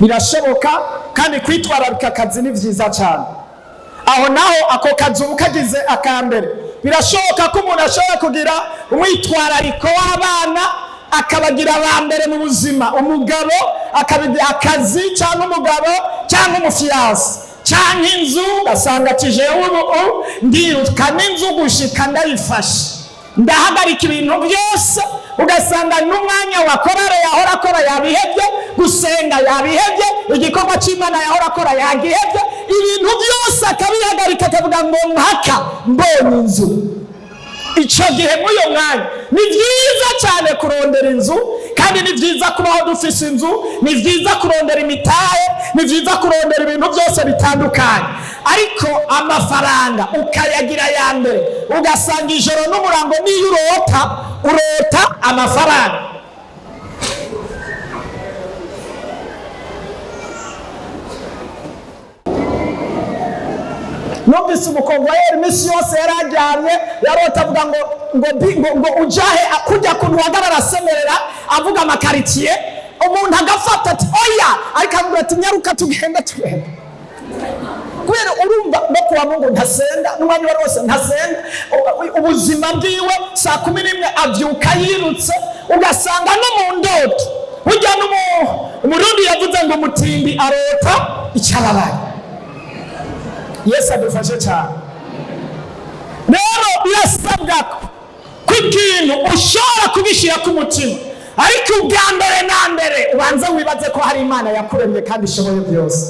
birashoboka kandi kwitwararika akazi ni vyiza cyane. Aho naho ako kazi ukagize akambere, birashoboka ko umuntu ashobora kugira umwitwarariko w'abana akabagira abambere mu buzima, umugabo akabigira akazi cyangwa umugabo cyangwa umufiyanse cyangwa inzu, ugasanga tijewe ubu ndiruka n'inzu gushika ndayifashe, ndahagarika ibintu byose, ugasanga n'umwanya wa korale yahora akora yabihebye, gusenga yabihebye, igikorwa cy'Imana yahora akora yagihebye, ibintu byose akabihagarika akavuga ngo mpaka mbonye inzu. Icyo gihe muyo mwanya ni byiza cyane kurondera inzu, kandi ni byiza kubaho dufise inzu, ni byiza kurondera imitahe, ni byiza kurondera ibintu byose bitandukanye, ariko amafaranga ukayagira ya mbere, ugasanga ijoro n'umurango niyo urota amafaranga. Numvise umukonvoyeri iminsi yose yarajyanye yarota avuga ngo ujahe kujya kuntu wagarara asemerera avuga amakaritsiye, umuntu agafata ati oya, ariko avuga ati nyaruka tugenda. Kubera urumva no kuwa Mungu ntasenga, n'umwanya wari wose ntasenga, ubuzima bwiwe saa 11 abyuka yirutse, ugasanga no mu ndoto burya umurundi yavuze ngo umutindi arota icyarabaye. Yesu adufashe cyane. Rero birasabwa ko ikintu ushobora kubishyira ku mutima, ariko ubwa mbere na mbere ubanza wibaze ko hari Imana yakuremye kandi ishoboye byose.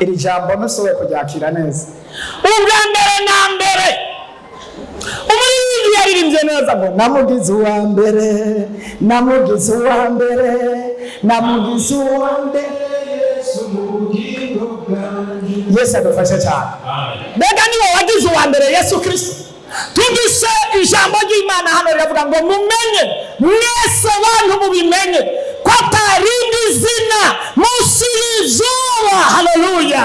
Iri jambo ntusohoye kuryakira neza. Ubwa mbere na mbere umuririmbyi yaririmbye neza ngo namugize uwa mbere, namugize uwa mbere, namugize uwa mbere Yesu mu bugingo bwanjye. Yesu adufashe cyane. Mbega niwe wagize uwa mbere Yesu Kristo. Tugise ijambo ry'Imana hano riravuga ngo mumenye mwese abantu mubimenye ko atarindi zina munsi y'izuba. Haleluya.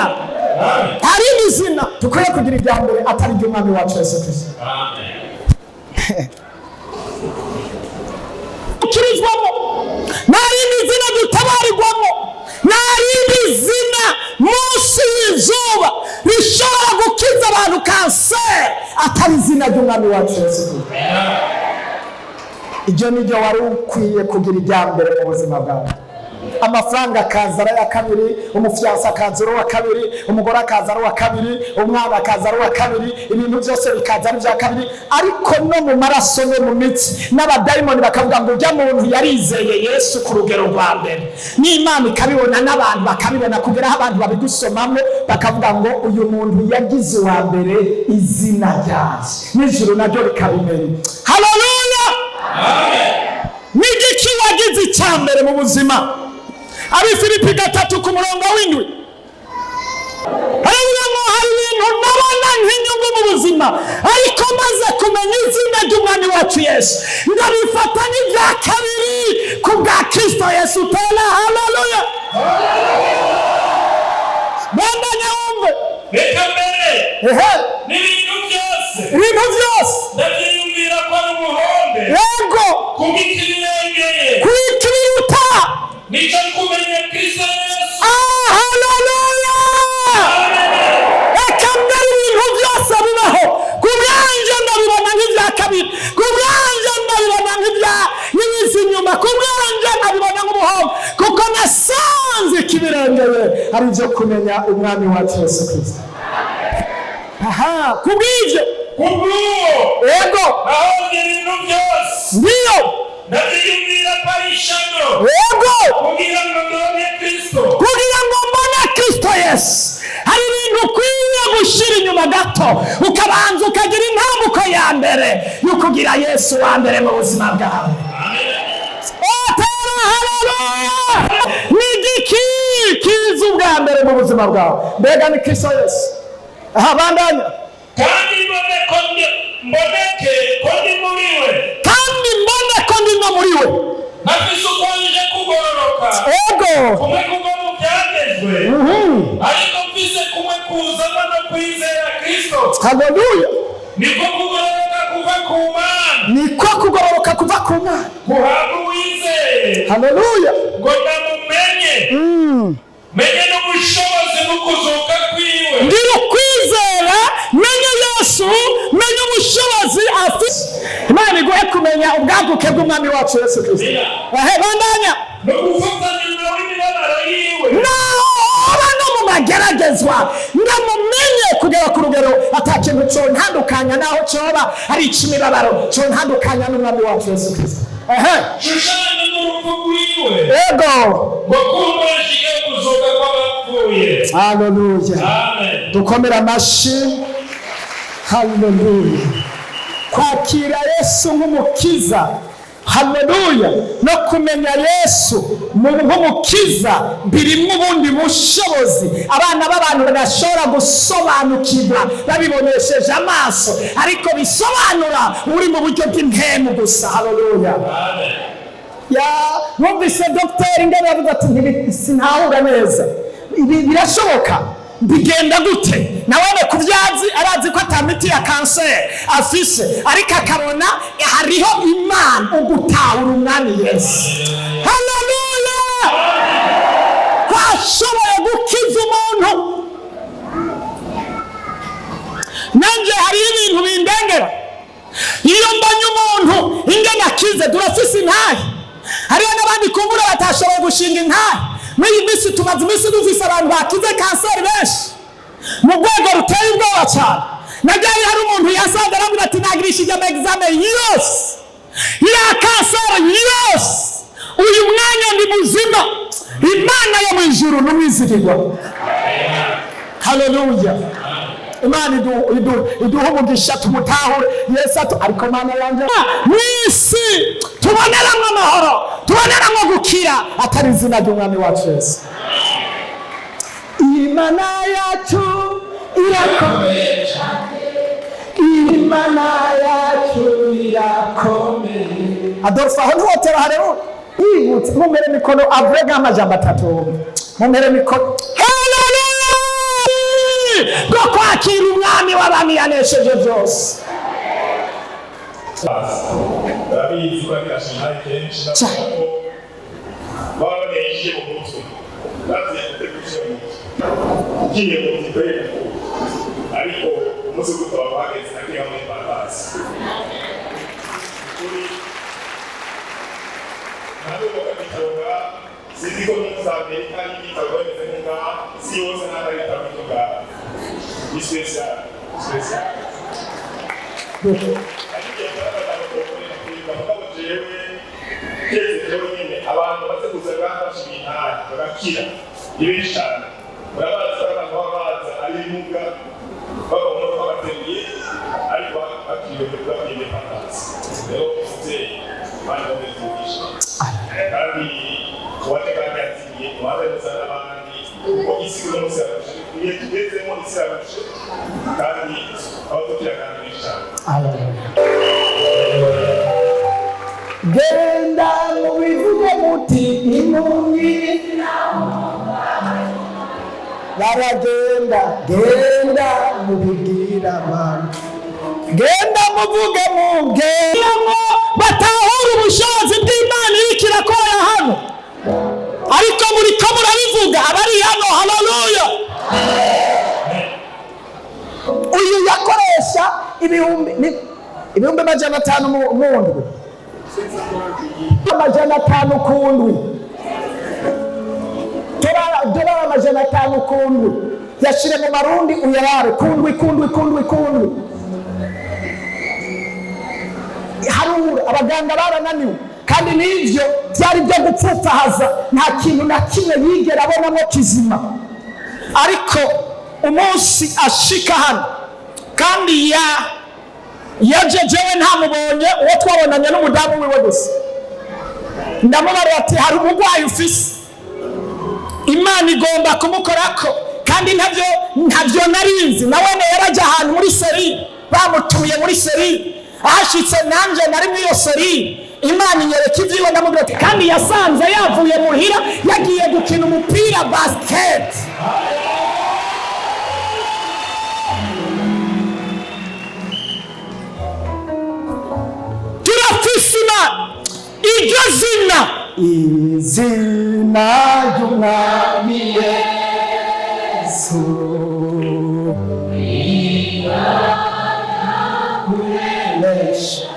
Hari izina tukwiye kugira irya mbere atari ry'Umwami wacu Yesu Kristo. Amen. Ukirizwamo n'irindi zina dutabarirwamo, n'irindi zina munsi y'izuba rishobora gukiza abantu kanseri atari izina ry'Umwami wacu Yesu Kristo. Ibyo nibyo wari ukwiye kugira irya mbere mu buzima bwawe. Amafaranga akaza ari kabiri, umufiyanse akaza ari kabiri, umugore akaza ari kabiri, umwana akaza ari kabiri, ibintu byose bikaza ari bya kabiri, ariko no mu maraso no mu mitsi n'abadayimoni bakavuga ngo ujya muntu yarizeye Yesu ku rugero rwa mbere, n'Imana ikabibona n'abantu bakabibona, kugeraho abantu babigusomamo bakavuga ngo uyu muntu yagize uwa mbere izina ryaje, n'ijuru naryo rikabimenya. Haleluya. Amen. Nigiki wagize icyambere mu buzima? Ari Filipi 3 ku murongo w'indwi. Haleluya. Hari ibintu nabona nk'inyungu mu buzima, ariko maze kumenya izina ry'Umwami wacu Yesu ndabifata n'ibya kabiri ku bwa Kristo Yesu tena. Haleluya. Banda nyumve reka mbere n'ibintu byose ndabyiyumvira ko ari umuhombe, yego kubikirengeye kwikiruta nicyo kumenya Kristo Yesu. Haleluya. Reka mbere ibintu byose bibaho ku bwanje ndabibona nk'ibya kabiri, ku bwanje ndabibona nk'ibya inyuma, ku bwanje ndabibona nk'umuhombe, kuko nasanze ikibirengeye ari ibyo kumenya Umwami wacu Yesu Kristo. Kubw'ibyo yego aho ibintu byose ndiyo ndabyiyumvira ko ari ishano, yego kugira ngo mbone Kristo, kugira ngo mbone Kristo Yesu. Hari ibintu ukwiye gushyira inyuma gato ukabanza ukagira intambuko ya mbere yo kugira Yesu wa mbere mu buzima bwawe. Haleluya. Nigiki kiza ubwa mbere mu buzima bwawe? Mbega ni Kristo Yesu. Bandanya. Kandi mboneke ko ndi muriwe, kandi mboneke ndi no muriwe, afise ukwanje kugororoka, yego kumwe kuva mu byagezwe, ariko mfise kumwe kuzana no kwizera Kristo. Haleluya. Niko kugororoka kuva ku Mana, niko kugororoka kuva ku Mana, guhabwa uwizeye. Haleluya. Ngo ndamumenye menye n'ubushobozi n'ukuzuka kwiwe. Ngira ukwizera, menye Yesu, menye ubushobozi afite. Imana iguhe kumenya ubwaguke bw'umwami wacu Yesu Kristo. Bandanya. No gufatanya nawe imibabaro yiwe. No mu mageragezwa ndamumenye kugera ku rugero atakintu contandukanya naho coba ari ikimibabaro contandukanya n'umwami wacu Yesu Kristo. Shushanya n'urupfu rwiwe. Yego. Bakumbashije kuzuka kw'abapfuye. Haleluya. Amen. Dukomera amashi. Haleluya. Kwakira Yesu nk'umukiza. Haleluya. No kumenya Yesu nk'umukiza birimo ubundi bushobozi abana b'abantu badashobora gusobanukirwa babibonesheje amaso, ariko bisobanura uri mu buryo bw'impemu gusa. Haleluya. Numvise dogiteri ngene yavuga ati sinahura neza, ibi birashoboka, bigenda gute? Nawe kubyazi arazi ko atamiti ya kanseri afise, ariko akabona hariho Imana ugutahura umwami Yesu. Haleluya. Kwashoboye gukiza umuntu. Nanje hari ibintu bindengera iyo mbanye umuntu ingene akize. Durafise intahe, hariho n'abandi kumbura batashoboye gushinga intahe. Muri iyi minsi tumaze iminsi dufise abantu bakize kanseri benshi mu rwego ruteye ubwoba cyane. Najyayo hari umuntu yasaga aravuga ati nagirishije examen yose ya kanseri yose, uyu mwanya ndi muzima. Imana yo mu ijuru n'umwizigirwa. Haleluya. Imana iduha umugisha tumutahure Yesu atu ariko Mana yanje mwisi tuboneramo amahoro, tuboneramo gukira atari izina ry'umwami wacu Yesu. Imana yacu irakomeye cyane, Imana yacu irakomeye. Adolphe aho ntotera haleluya. Yibutse mumere mikono avuga amajambo atatu. Mumere mikono. Haleluya. Go kwakira umwami w'abami yanesheje byose. David kwakashina kenshi nako baneje mu mutwe. Ndazi kutekusha mu kiye mu mutwe. Ariko umunsi gutaba bageze nakiye mu balance. Nabo bakabitoga siziko musabe kandi bitabonetse nka si yose ntabwo bitabitoga. Special. Abantu baze kuzaga bashimira bagakira ibishana urabaza abantu babaza ari imbwa babona ko bateruye ariko bakiriwe kubwira patasi rero umubyeyi bari babivugisha kandi wateka ati wabe muzana abandi ko isi no musarashe iyo tugezemo isarashe kandi aho tukira kandi bishana. Genda mu bivuge muti impumyi baragenda, genda mu bigira abantu, genda muvuge mugenda ngo batahura ubushobozi bw'Imana iriko irakora hano, ariko muriko murabivuga abari hano. Haleluya. Uyu yakoresha ibihumbi amajana 5 mu ndwi, amajana 5 ku ndwi, dolari amajana 5 ku ndwi, yashire mu marundi uyarare ku ndwi. Harura abaganga barananiwe, kandi n'ivyo byari byo gupfupfahaza, nta kintu na kimwe yigera abonamo kizima. Ariko umunsi ashika hano kandi yajejewe ntamubonye, uwo twabonanye n'umudamu wiwe gusa, ndamubara ati hari umurwayi ufise, Imana igomba kumukorako, kandi ntabyo narinzi. Nawene yaraja ahantu muri seri, bamutuye muri seri, ahashitse nanje nari muri iyo seri, Imana inyereka ivyiwe, ndamubwira ati kandi yasanze yavuye muhira yagiye gukina umupira basket. Turafise iryo zina izina ry'umwami Yesu rirakunesha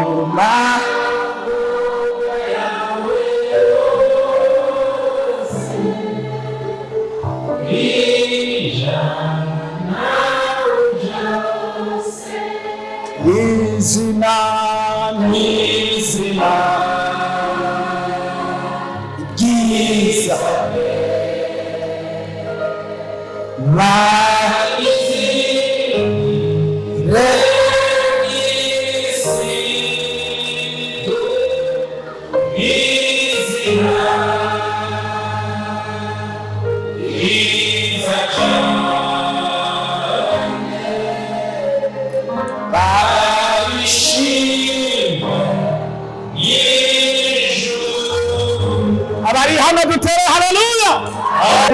nyuma izina n'izina ryiza abari hano dutere haleluya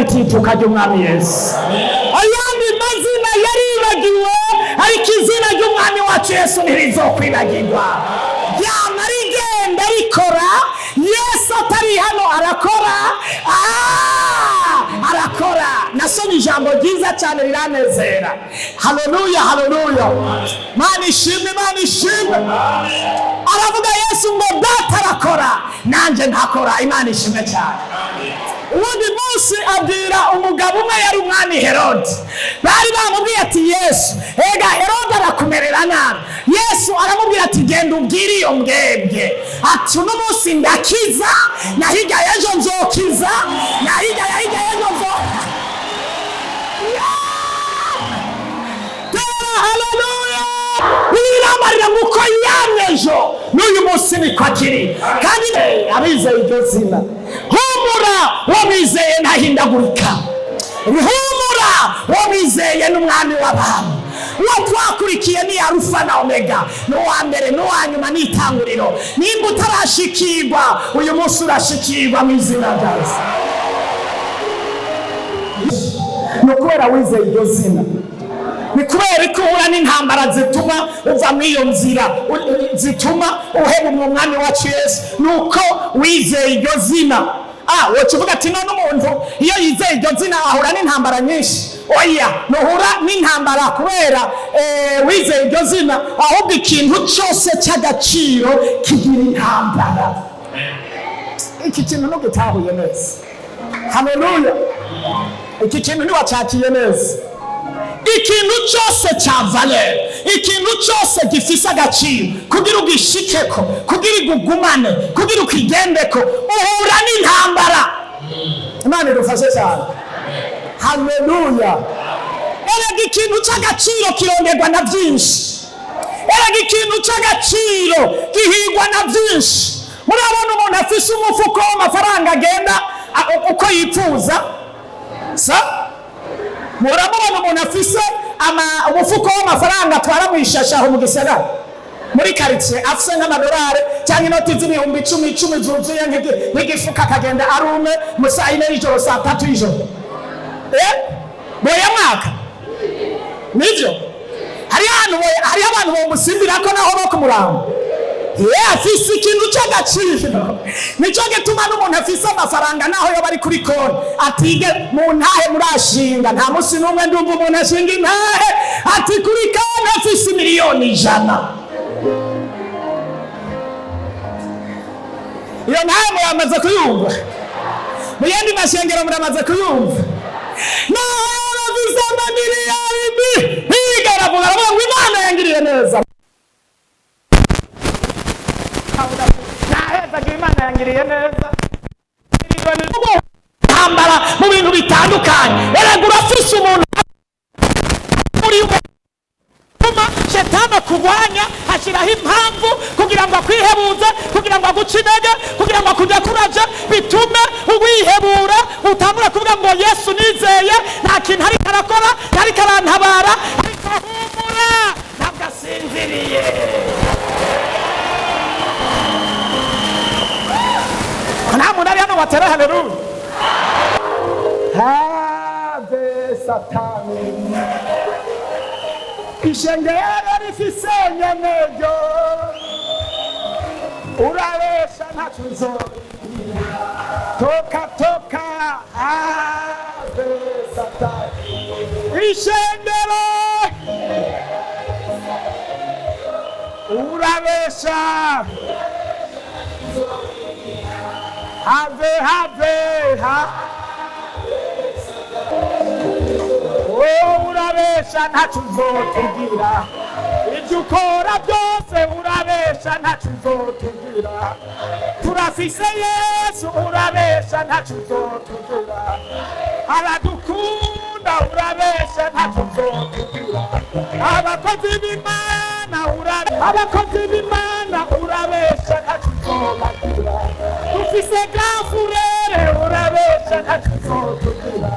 itituka ry'umwami Yesu. Ayandi mazina yaribagiwe ariko izina ry'umwami wacu Yesu ntirizokwibagirwa. Ryama rigenda rikora, Yesu atari hano arakora. Arakora. Nasomye ijambo ryiza cyane riranezera. Haleluya haleluya. Mana ishimwe Mana ishimwe. Aravuga Yesu ngo data arakora nanje ntakora. Imana ishimwe cyane. Ubundi munsi abwira umugabo umwe yari umwami Herode. Bari bamubwiye ati Yesu ega Herode arakumerera nabi. Yesu aramubwira ati genda ubwire iyo mbwebwe ati uno munsi ndakiza na hirya y'ejo nzokiza na hirya y'ejo nzokiza. Haleluya. Biramarira nguko yanejo n'uyu munsi niko akiri kandi abizeye iryo zina. Humura wamizeye ntahindagurika. Humura wamizeye n'umwami w'abantu. Uwo twakurikiye ni Alufa na Omega, n'uwa mbere n'uwa nyuma n'itanguriro. Nimba utarashikirwa uyu munsi urashikirwa mu izina rya Yesu. Ni kubera wizeye iryo zina. Ni kubera ko uhura n'intambara zituma uva muri iyo nzira, zituma uheba umwami wacu Yesu. Nuko wizeye iryo zina. Wocuvuga ati none umuntu iyo yizeye iryo zina ahura n'intambara nyinshi. Oya, nuhura n'intambara kubera wizeye iryo zina, ahubwo ikintu cyose cy'agaciro kigira intambara. Iki kintu ntugitahuye neza. Haleluya. Iki kintu ntiwacakiye neza. Ikintu cyose cya valeur, ikintu cyose gifise agaciro kugira ugishikeko, kugira igugumane, kugira ukigendeko, uhura n'intambara. Imana idufashe cyane. Haleluya. Erega ikintu cy'agaciro kironderwa na byinshi. Erega ikintu cy'agaciro gihigwa na byinshi. Murabona umuntu afise umufuko w'amafaranga agenda uko yifuza. Murabona umuntu afise umufuko w'amafaranga atwara mu ishasha aho mu gisagara muri quartier afise nk'amadolari cyangwa inoti z'ibihumbi 10 zuzuye nk'igifuka akagenda ari umwe mu saa 4 y'ijoro saa 3 y'ijoro. Boya mwaka nivyo hari abantu bomusimbira ko naho bako murango. Afise ikintu cy'agaciro. Nico gituma n'umuntu afise amafaranga naho yo bari kuri konti atige mu ntahe murashinga. Nta musi n'umwe ndumva umuntu ashinga intahe ati kuri konti afise miliyoni 100. Iyo ntahe muramaze kuyumva? Mu yandi mashengero muramaze kuyumva? Naho afise miliyoni bigaravuga ngo Imana yangiriye neza. Imana yangiriye neza. Hambara mu bintu bitandukanye. Erega urafise umuntu muri uma shetani kugwanya hashiraho impamvu kugira ngo akwihebuze, kugira ngo aguce intege, kugira ngo akujya kuraja bitume uwihebura utangura kuvuga ngo Yesu nizeye nta kintu ariko arakora, ariko arantabara, ariko humura ntabwo asinziriye. Namu nari hano watera haleluya. Have satani. Ishengero rifise nyemejo. urabesha ntacyo uzobwira. Toka toka ave satani ishengero urabesha have ha urabesha ntacyo uzotubwira. Ibyo ukora byose urabesha ntacyo uzotubwira. Turafise Yesu urabesha ntacyo uzotubwira. Aradukunda urabesha ntacyo uzotubwira. Abakozi b'Imana urabesha ntacyo uzobabwira. Dufise gafurere urabesha ntacyo uzotubwira.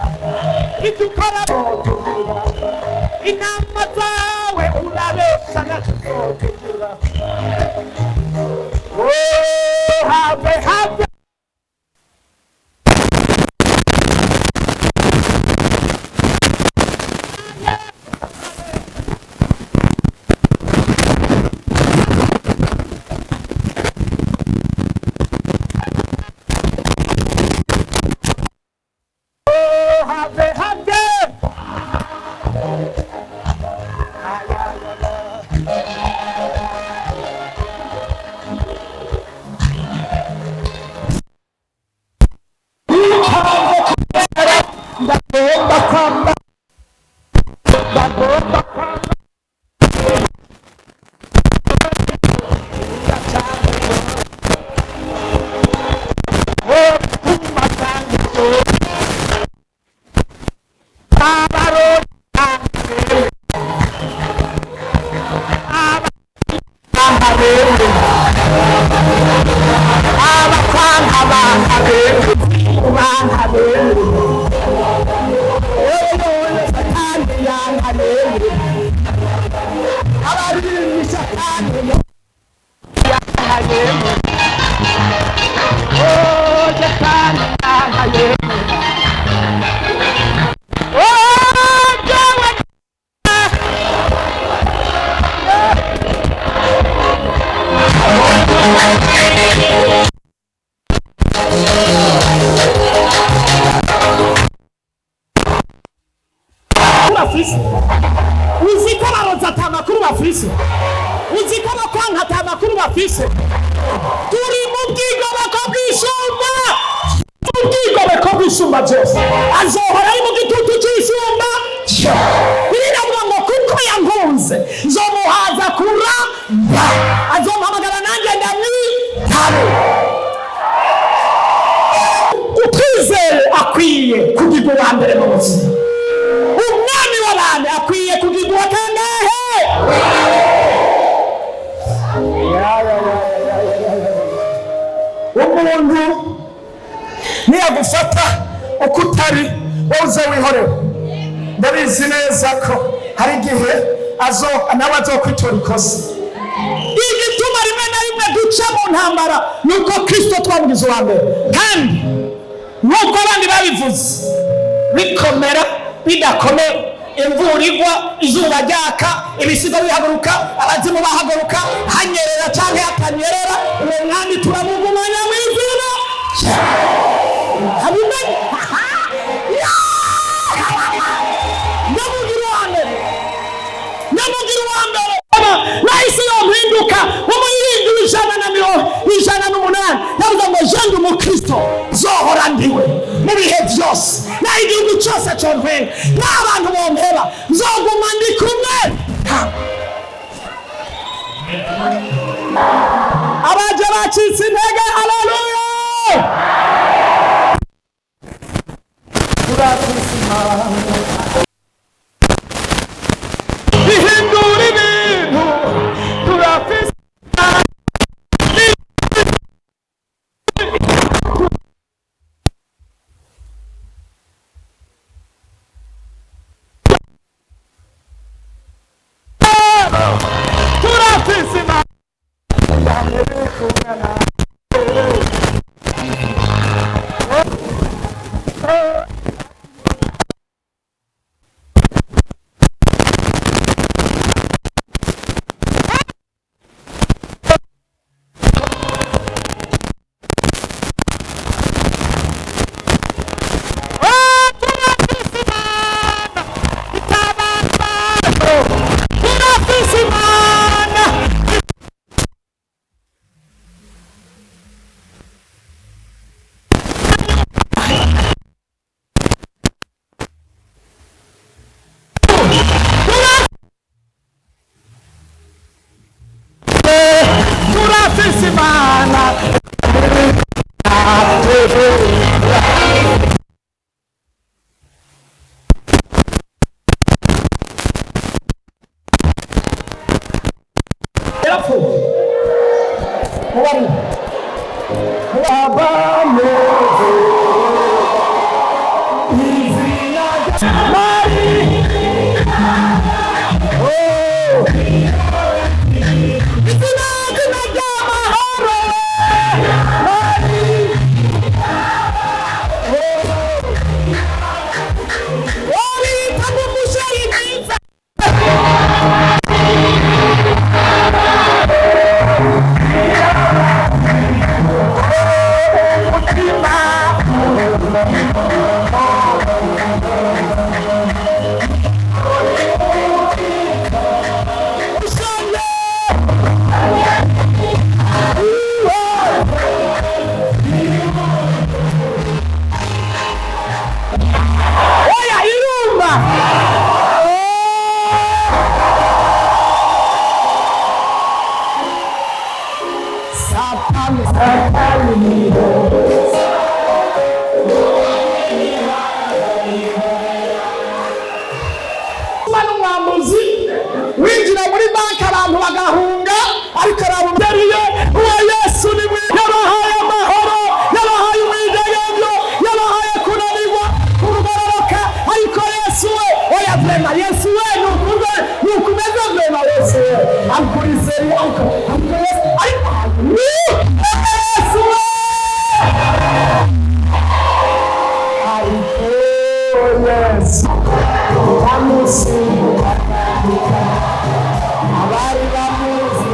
Ibyo ukora uzotubwira. Inama zawe urabesha ntacyo uzotubwira. Have uziko baroza atamakuru bafise, uziko bakwanga atamakuru bafise. Turi mu bwigobeko bw'isumba, ubwigobeko bw'isumba byose azohora ari mu gitutu cy'isumba. Biravuga ngo kuko yankunze nzomuhaza kuramba, azompamagara nanjye ndamwitabe. Utwizere akwiye kugirwa uwa mbere mu buzima. Umwami w'abantu akwiye kugirwa uwa kangahe? Umuntu niyagufata uko utari wowe uze wihorewe. Ndabizi neza ko hari igihe nawe azokwitura ikosa. Igituma rimwe na rimwe duca mu ntambara nuko Kristo twamugize uwa mbere, kandi nk'uko abandi babivuze, bikomera bidakomera, imvura igwa, izuba ryaka, ibisigo bihaguruka, abazimu bahaguruka, hanyerera cyangwa hatanyerera, uwo mwami turamugumanya mu izina. Namugira uwa mbere nahise yompinduka umuririmbyi w'108 yavuga ngo jenda umukristo zohora ndiwe mu bihe byose, naho igihugu cyose cyontwenga, n'abantu bompeba nzoguma ndi kumwe. Abaje bacitse intege, haleluya. Bihindura ibintu, turafise imana yarapfuye winjira muri banki abantu bagahunga ariko arabumveriye uwo Yesu ni we yabahaye amahoro yabahaye umwidegemvyo yabahaye kunanirwa kurugororoka ariko Yesu we oya vrema Yesu we nukumeze vrema Yesu we akuriseri ariko Yesu we Yesu amusi abari bamuzi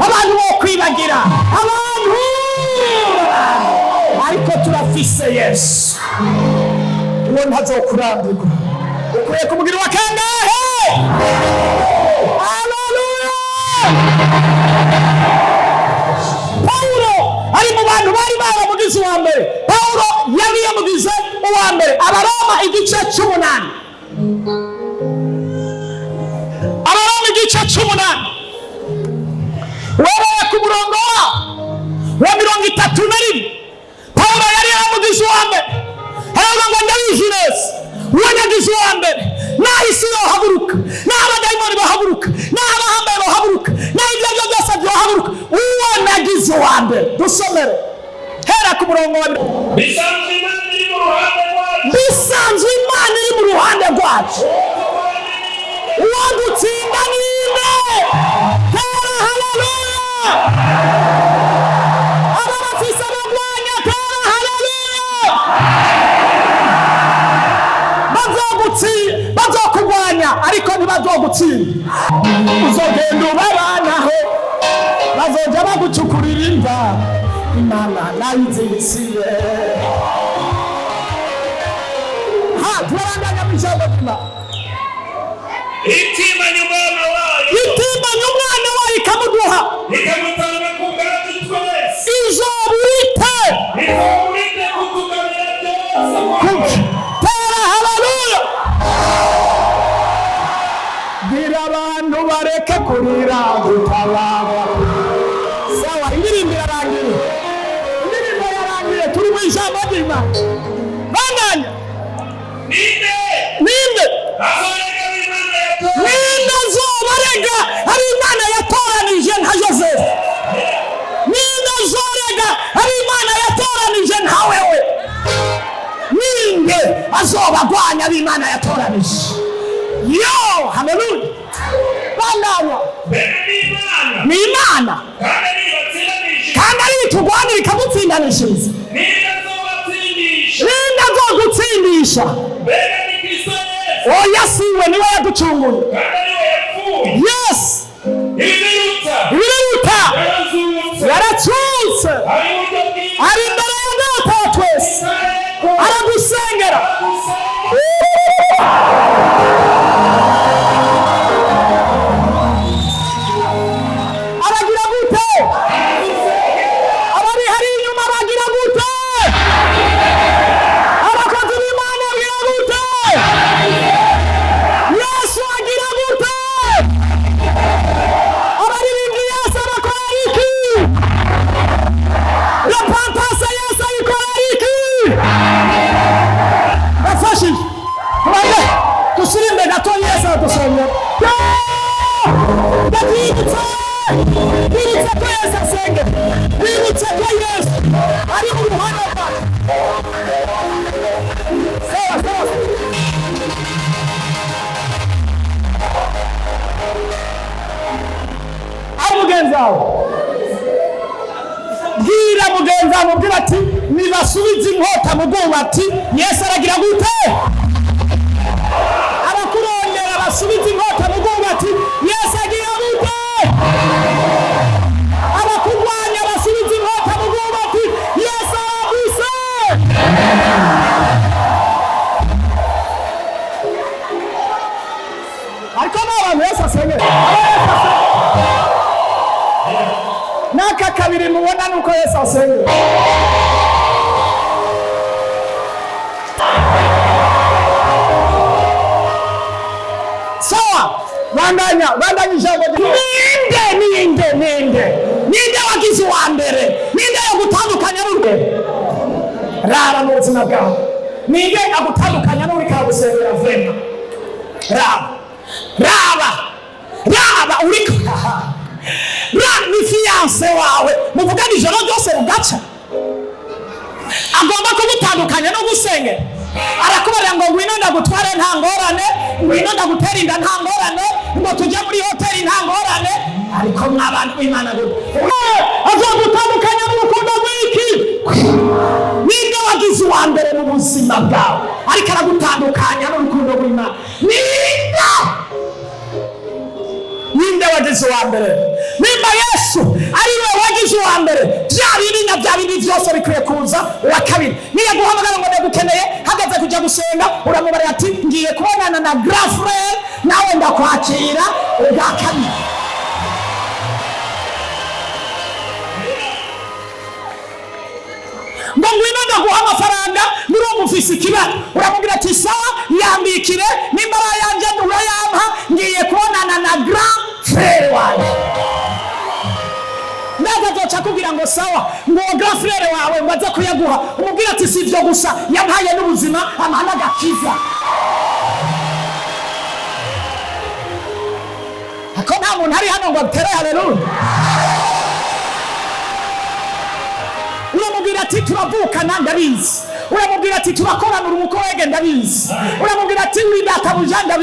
abantu bo kwibagira abantu ariko turafise Yesu uwo ntazokurambirwa ukwiye kumubwira wa kangahe haleluya Paulo ari mu bantu bari wa mbere Abaroma igice cy'umunani. Abaroma igice cy'umunani wewe ku murongo wa 31 Paulo yari yamugize uwa mbere aravuga ngo ndabizi neza uwo nagize uwa mbere n'isi yohaguruka n'abadayimoni bahaguruka n'abahambaye bahaguruka n'ibyo byose byohaguruka uwo nagize uwa mbere. Dusomere hera ku murongo wa bisanzwe Imana iri mu ruhande rwacu uwo gutsinda ninde? Hera haleluya. Abafisa bagwanya hera haleluya. Bazokugwanya ariko ntibazogutsinda. Uzogenda ubabanaho bazoja bagucukurira imva Imana nayizisiye. Turandanya mwijambo ry'Imana. Itimanya umwana wayo ikamuduha ikamutanga ku bwacu twese. Izobwite kutugamira byose. Tera haleluya. Gira abantu bareke kurira gutabara. Sawa, indirimbo irarangiye. Indirimbo yarangiye turi mu ijambo ry'Imana. Bandanya. Ninde azobarega ari Imana yatoranije nka Joseph? Ninde azorega ari Imana yatoranije nka wewe? Ninde azobagwanya ari Imana yatoranije? Yo, haleluya. Bandanya. Ni Imana kandi ari bitugwanira ikamutsindanishiriza. Ninde azogutsindisha? Oya siwe niwe yaducunguye. Yes. Ibiruta yaratutse ari imbere ya Data wa twese aragusengera. Aragira gute? Abari hari inyuma bagira gute? Abakozi b'Imana bagira gute? Yesu agira gute? Abaririmbyi Yesu abakora iki? Repentance Yesu ayikora iki? Bafashije tubanze dusirimbe gato Yesu adusengera. Ndabibutsa ko Yesu asengera. Bibutse ko Yesu ari mu ruhande rwacu. Sawa. Mugenzi wawe bwira mugenzi wawe mubwira ati nibasubize inkota mu bwubati. Yesu aragira gute? Abakurondera basubize inkota mu bwubati. Yesu agira gute? Abakugwanya basubize inkota mu bwubati. Yesu araguse. Ariko n'abantu Yesu asengera. Naka kabiri mubona nuko Yesu asengera. Sawa, bandanya ijambo. Ninde wagize uwa mbere? Ninde yo gutandukanya n'urwe? Raba mu buzima bwawe. Ninde agutandukanya n'uri kagusengera vrema? Raba uriko ni fiyanse wawe muvugana ijoro ryose rugaca agomba kumutandukanya no gusengera. Arakubarira ngo ngwino ndagutware nta ngorane, ngwino ndagutera inda nta ngorane, ngo tujye muri hoteli nta ngorane. Ariko mw'abantu b'Imana azogutandukanya n'urukundo rw'iki? Ninde wagize uwa mbere mu buzima bwawe ariko aragutandukanya n'urukundo rw'Imana? Ninde wagize uwa mbere? Nimba Yesu ari we wagize uwa mbere, bya bindi byose bikwiye kuza uwa kabiri. Niyo guhamagara ngo ndagukeneye, hageze kujya gusenga uramubarira ati ngiye kubonana na grand frère, nawe ndakwakira ubwa kabiri. Ngo ngwino aguha amafaranga n'uwo mufise ikibazo uramubwira ati sawa yambikire nimba yanje urayampa ngiye kubonana na grand frère wawe ndaza kugira ngo sawa ngo grand frère wawe mbaze kuyaguha umubwira ati si ibyo gusa yampaye n'ubuzima amana gakiza ako nta muntu ari hano ngo atere haleluya uramubwira ati turavukana ndabizi uramubwira ati turakorana umukorege ndabizi uramubwira ati uri databuja ndabizi